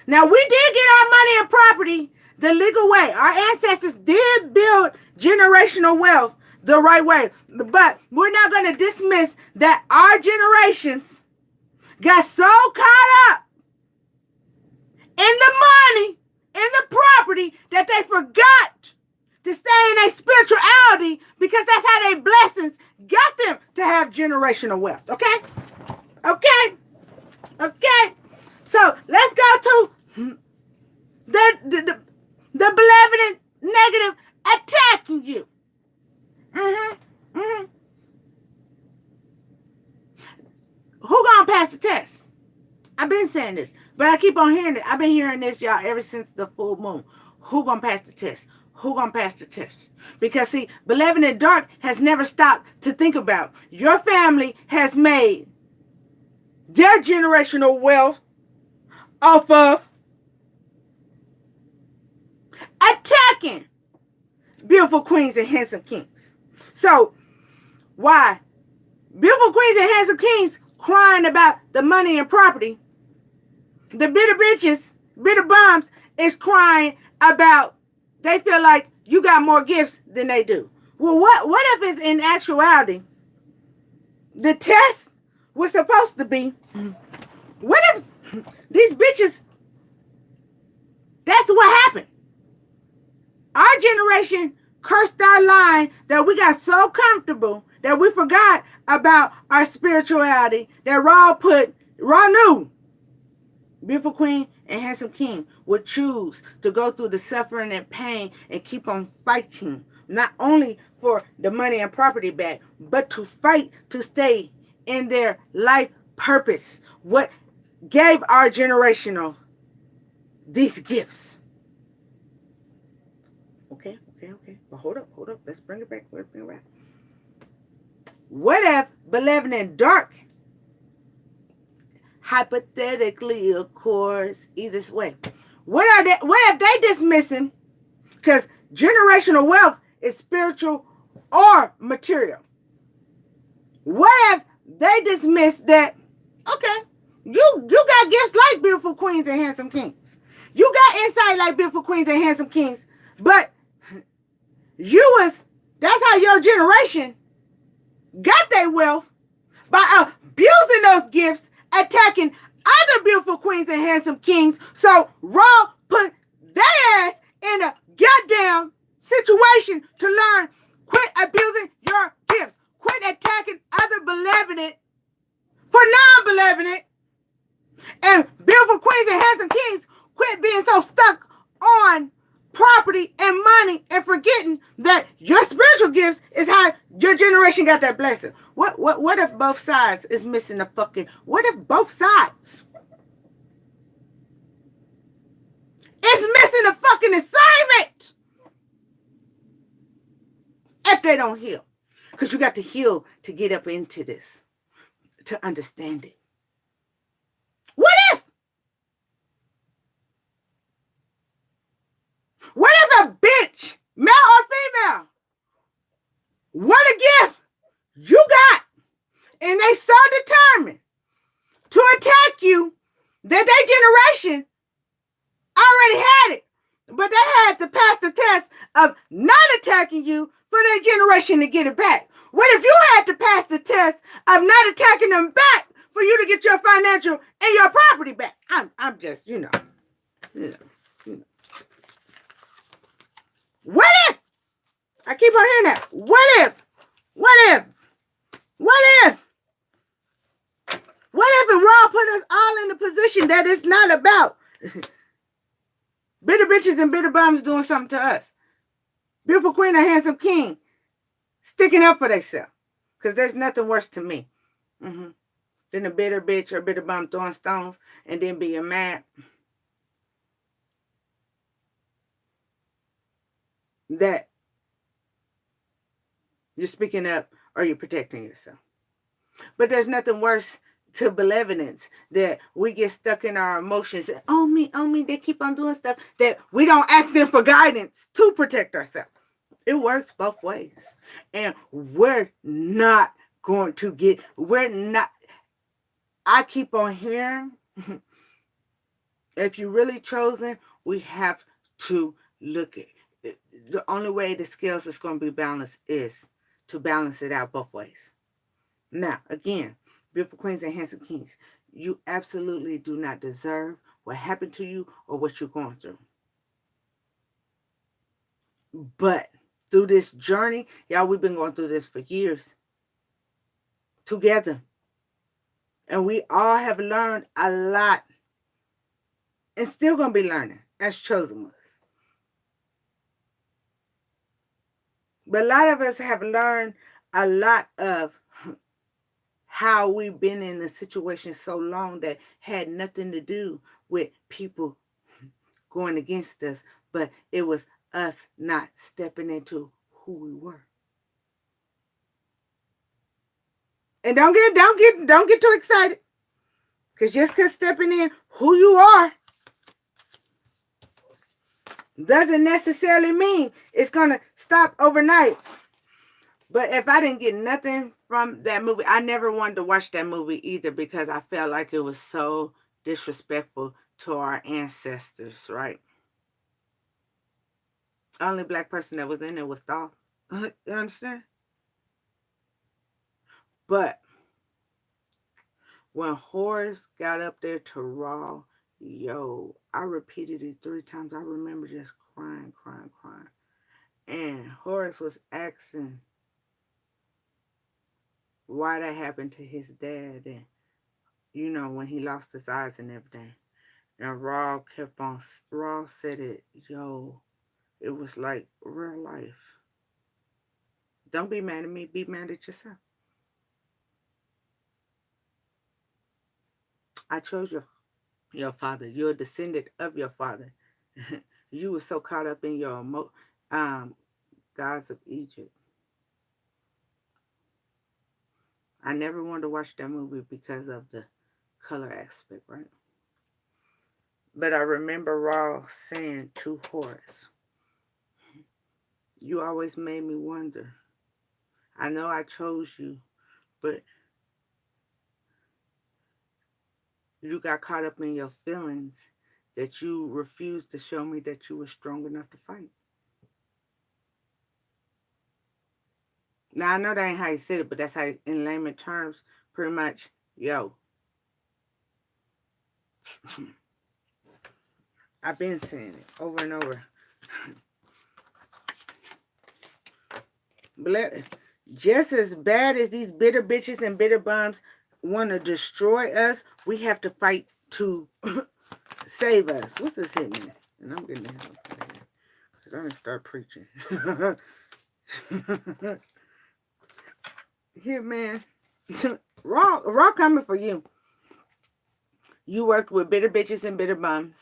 Now, we did get our money and property the legal way. Our ancestors did build generational wealth the right way. But we're not going to dismiss that our generations got so caught up in the money, in the property, that they forgot to stay in their spirituality because that's how their blessings got them to have generational wealth. Okay? Okay? Okay? So let's go to the beloved and negative attacking you. Who gonna pass the test? I've been saying this, but I keep on hearing it. I've been hearing this, y'all, ever since the full moon. Who gonna pass the test? Who gonna pass the test? Because see, beloved in dark has never stopped to think about. Your family has made their generational wealth off of attacking beautiful queens and handsome kings. So, why? Beautiful queens and handsome kings crying about the money and property. The bitter bitches, bitter bums is crying about they feel like you got more gifts than they do. Well, what if it's in actuality the test was supposed to be, what if these bitches, that's what happened. Our generation cursed our line that we got so comfortable that we forgot about our spirituality that Raw knew beautiful queen and handsome king would choose to go through the suffering and pain and keep on fighting, not only for the money and property back, but to fight to stay in their life purpose. What gave our generational these gifts. Okay. But hold up. Let's bring it back. What if, beloved in dark, hypothetically, of course, either way, what if they dismissing, because generational wealth is spiritual or material. What if they dismiss that, okay, you got gifts like beautiful queens and handsome kings. You got insight like beautiful queens and handsome kings, but that's how your generation got their wealth, by abusing those gifts, attacking other beautiful queens and handsome kings. So Raw put their ass in a goddamn situation to learn, quit abusing your gifts. Quit attacking other benevolent for non-benevolent. And beautiful queens and handsome kings, quit being so stuck on property and money and forgetting that your spiritual gifts is how your generation got that blessing. What if both sides is missing the fucking, what if both sides is missing the fucking assignment if they don't heal? Because you got to heal to get up into this, to understand it. What if a bitch, male or female, what a gift you got, and they so determined to attack you that their generation already had it, but they had to pass the test of not attacking you for their generation to get it back? What if you had to pass the test of not attacking them back for you to get your financial and your property back? I'm just, you know. What if? I keep on hearing that. What if it Raw put us all in the position that it's not about bitter bitches and bitter bums doing something to us? Beautiful queen and handsome king sticking up for themselves. Because there's nothing worse to me than a bitter bitch or bitter bum throwing stones and then being mad that you're speaking up or you're protecting yourself. But there's nothing worse to benevolence that we get stuck in our emotions. Oh me, they keep on doing stuff that we don't ask them for guidance to protect ourselves. It works both ways. And we're not going to I keep on hearing, if you're really chosen, we have to look at it. The only way the scales is going to be balanced is to balance it out both ways. Now, again, beautiful queens and handsome kings, you absolutely do not deserve what happened to you or what you're going through. But through this journey, y'all, we've been going through this for years together. And we all have learned a lot. And still going to be learning as chosen ones. But a lot of us have learned a lot of how we've been in a situation so long that had nothing to do with people going against us, but it was us not stepping into who we were. And don't get too excited, because just because stepping in who you are doesn't necessarily mean it's gonna stop overnight. But if I didn't get nothing from that movie, I never wanted to watch that movie either, because I felt like it was so disrespectful to our ancestors, right? The only black person that was in it was Dolph. You understand? But when Horace got up there to Raw, yo, I repeated it 3 times. I remember just crying. And Horace was asking why that happened to his dad, and you know, when he lost his eyes and everything. And Raw said it, yo, it was like real life. Don't be mad at me, be mad at yourself. I chose your father. You're a descendant of your father. You were so caught up in your gods of Egypt. I never wanted to watch that movie because of the color aspect, right? But I remember Raw saying to Horace, you always made me wonder. I know I chose you, but you got caught up in your feelings that you refused to show me that you were strong enough to fight. Now, I know that ain't how you said it, but that's how, in layman terms, pretty much, yo. I've been saying it over and over. But just as bad as these bitter bitches and bitter bums want to destroy us, we have to fight to save us. What's this hitting me? And I'm getting the hell out of here, because I'm going to start preaching. Here, man. Raw coming for you. You worked with bitter bitches and bitter bums.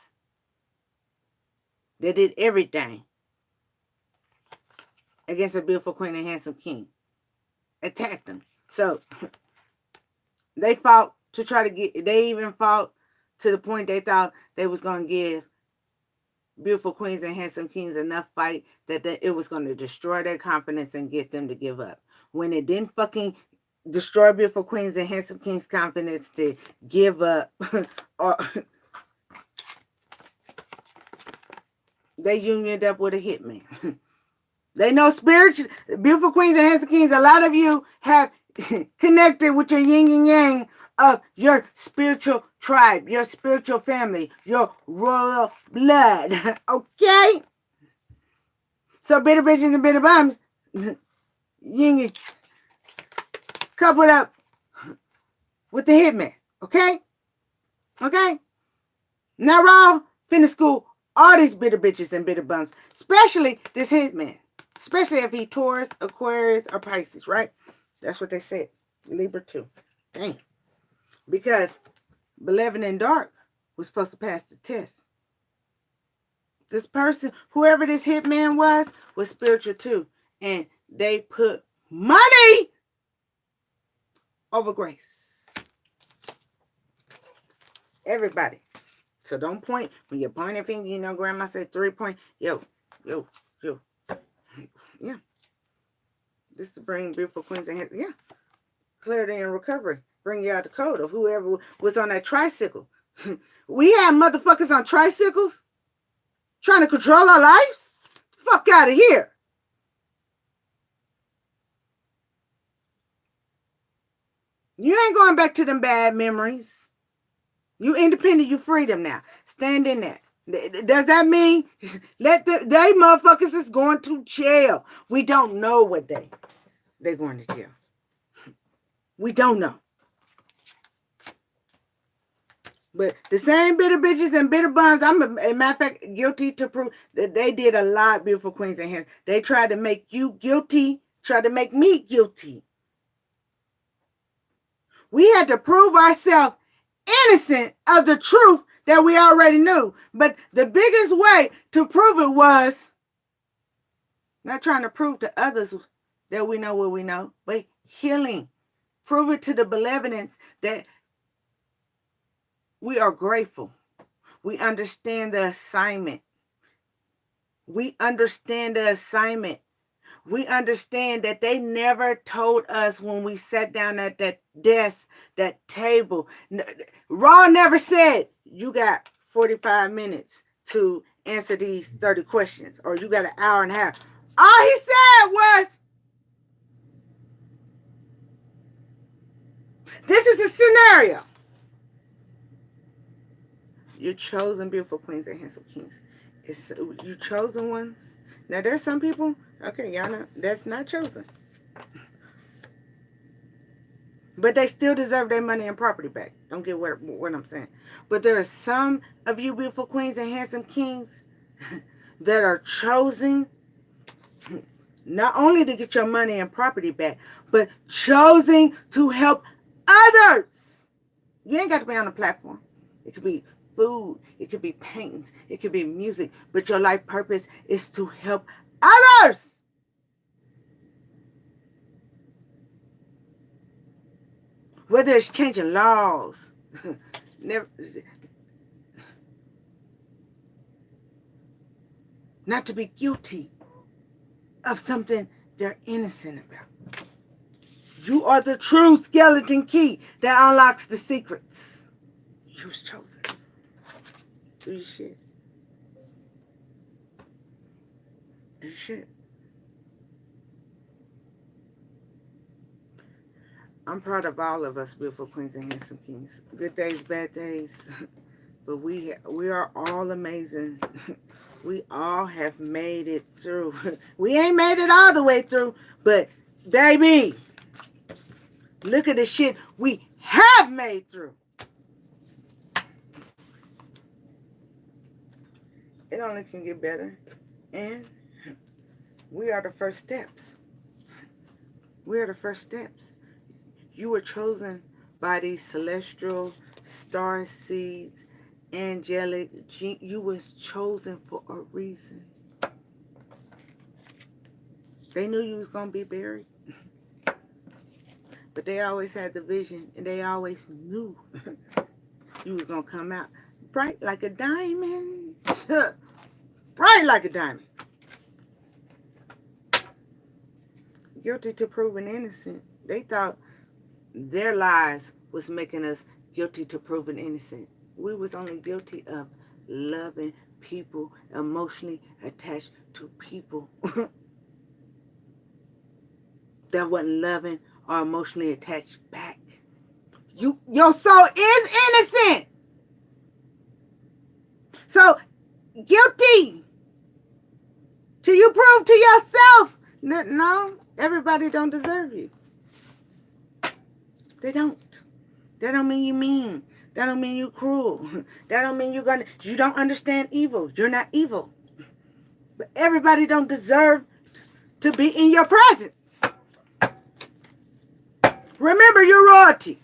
They did everything against a beautiful queen and handsome king. Attacked them. So they fought to try to get, they even fought to the point they thought they was going to give beautiful queens and handsome kings enough fight that it was going to destroy their confidence and get them to give up. When it didn't fucking destroy beautiful queens and handsome kings' confidence to give up, or they unioned up with a hitman. They know spiritual, beautiful queens and handsome kings. A lot of you have connected with your yin and yang of your spiritual tribe, your spiritual family, your royal blood. Okay? So bitter bitches and bitter bums, yin coupled up with the hitman. Okay? Okay? Now Raw finna school all these bitter bitches and bitter bums, especially this hitman. Especially if he Taurus, Aquarius, or Pisces, right? That's what they said. Libra too. Dang. Because Beloved in Dark was supposed to pass the test. This person, whoever this hitman was spiritual too. And they put money over grace. Everybody. So don't point. When you're pointing finger, you know grandma said 3 point. Yo. Yeah. This to bring beautiful queens and hands. Yeah. Clarity and recovery. Bring you out the code of whoever was on that tricycle. We have motherfuckers on tricycles trying to control our lives? Fuck out of here. You ain't going back to them bad memories. You independent, you freedom now. Stand in that. Does that mean they motherfuckers is going to jail? We don't know what they're going to jail. We don't know. But the same bitter bitches and bitter buns, I'm a matter of fact guilty to prove that they did a lot, beautiful queens and hands. They tried to make you guilty, tried to make me guilty. We had to prove ourselves innocent of the truth that we already knew. But the biggest way to prove it was not trying to prove to others that we know what we know, but healing. Prove it to the benevolence that we are grateful. We understand the assignment. We understand the assignment. We understand that they never told us when we sat down at that desk, that table. Raw never said, you got 45 minutes to answer these 30 questions, or you got an hour and a half. All he said was, this is a scenario. You're chosen, beautiful queens and handsome kings. It's you chosen ones. Now, there's some people, okay, y'all know, that's not chosen. But they still deserve their money and property back. Don't get what I'm saying. But there are some of you beautiful queens and handsome kings that are chosen not only to get your money and property back, but chosen to help others. You ain't got to be on a platform. It could be food, it could be paintings, it could be music, but your life purpose is to help others. Whether it's changing laws, not to be guilty of something they're innocent about. You are the true skeleton key that unlocks the secrets. You was chosen. Do your shit. Do your shit. I'm proud of all of us, beautiful queens and handsome kings. Good days, bad days. But we are all amazing. We all have made it through. We ain't made it all the way through. But, baby, look at the shit we have made through. It only can get better. And we are the first steps. We are the first steps. You were chosen by these celestial star seeds, angelic. You was chosen for a reason. They knew you was going to be buried. But they always had the vision, and they always knew you was going to come out bright like a diamond. Bright like a diamond. Guilty to proven innocent. They thought their lies was making us guilty to proven innocent. We was only guilty of loving people, emotionally attached to people that wasn't loving or emotionally attached back. Your soul is innocent. So, guilty. Till you prove to yourself that no, everybody don't deserve you. They don't. That don't mean you mean. That don't mean you cruel. That don't mean you don't understand evil. You're not evil. But everybody don't deserve to be in your presence. Remember your royalty.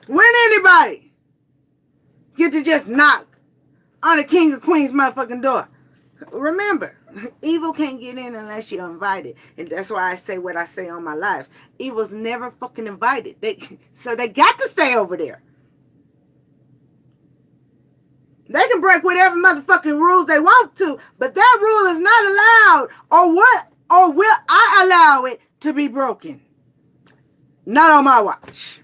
When anybody get to just knock on the king or queen's motherfucking door, remember, evil can't get in unless you're invited. And that's why I say what I say on my lives. Evil's never fucking invited. So they got to stay over there. They can break whatever motherfucking rules they want to, but that rule is not allowed. Or will I allow it to be broken? Not on my watch.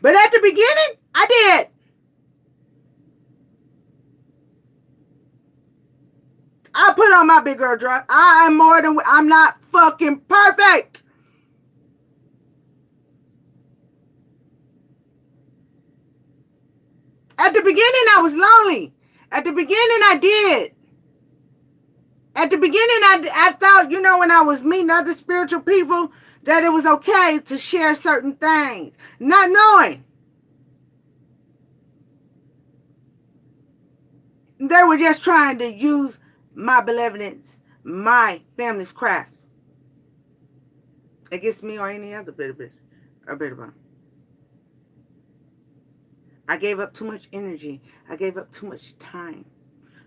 But at the beginning, I did. I put on my big girl dress. I'm not fucking perfect. At the beginning, I was lonely. At the beginning, I did. At the beginning, I thought, you know, when I was meeting other spiritual people, that it was okay to share certain things. Not knowing. They were just trying to use my benevolence, my family's craft, against me or any other bit of it. I gave up too much energy. I gave up too much time.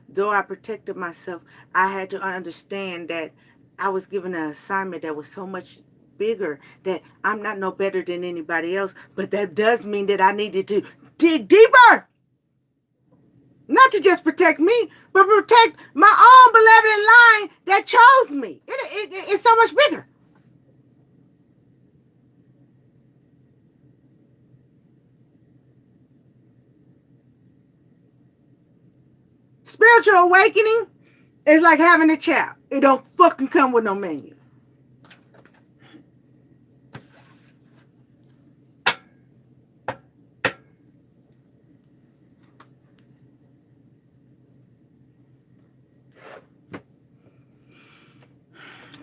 Though I protected myself, I had to understand that I was given an assignment that was so much bigger, that I'm not no better than anybody else, but that does mean that I needed to dig deeper. Not to just protect me, but protect my own beloved line that chose me. It's so much bigger. Spiritual awakening is like having a child. It don't fucking come with no menu.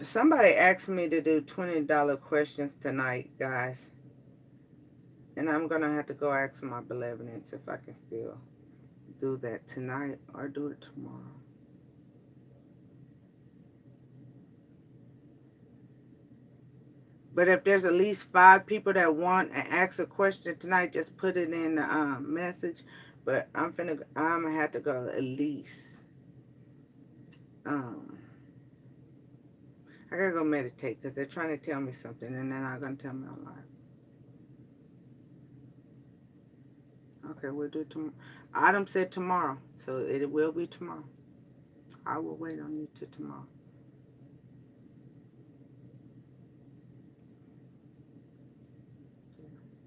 Somebody asked me to do $20 questions tonight, guys. And I'm going to have to go ask my benevolence if I can still do that tonight or do it tomorrow. But if there's at least 5 people that want and ask a question tonight, just put it in the message. But I'm gonna have to go at least. I gotta go meditate because they're trying to tell me something and they're not gonna tell me a lie. Okay, we'll do it tomorrow. Autumn said tomorrow, so it will be tomorrow. I will wait on you till tomorrow.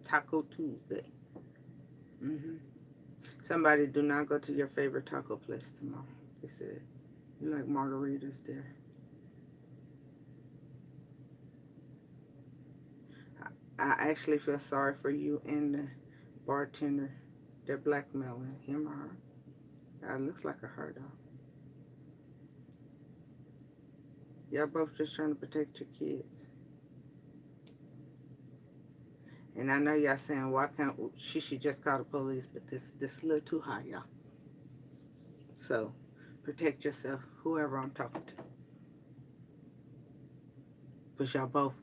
Taco Tuesday. Somebody, do not go to your favorite taco place tomorrow. They said you like margaritas there. I actually feel sorry for you and the bartender. They're blackmailing him or her. That looks like a her, though. Y'all both just trying to protect your kids. And I know y'all saying, why can't she should just call the police, but this is a little too high, y'all. So protect yourself, whoever I'm talking to. But y'all both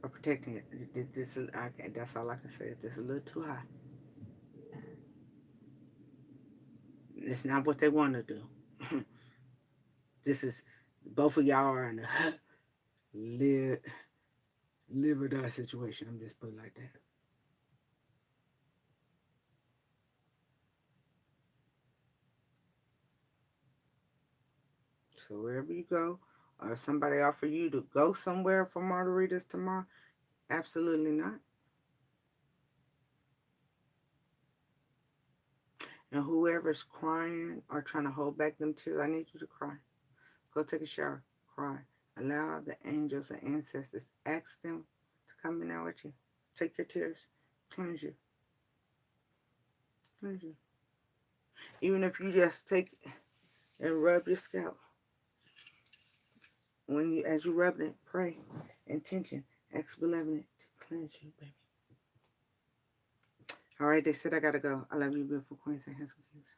are protecting it. This is, that's all I can say. This is a little too high. It's not what they want to do. This is, both of y'all are in a live or die situation. I'm just putting it like that. So wherever you go, or if somebody offer you to go somewhere for margaritas tomorrow, absolutely not. And whoever's crying or trying to hold back them tears, I need you to cry. Go take a shower. Cry. Allow the angels and ancestors, ask them to come in there with you. Take your tears. Cleanse you. Cleanse you. Even if you just take and rub your scalp. As you rub it, pray. Intention. Ask benevolent to cleanse you, baby. All right, they said I gotta go. I love you, beautiful queens and handsome kings.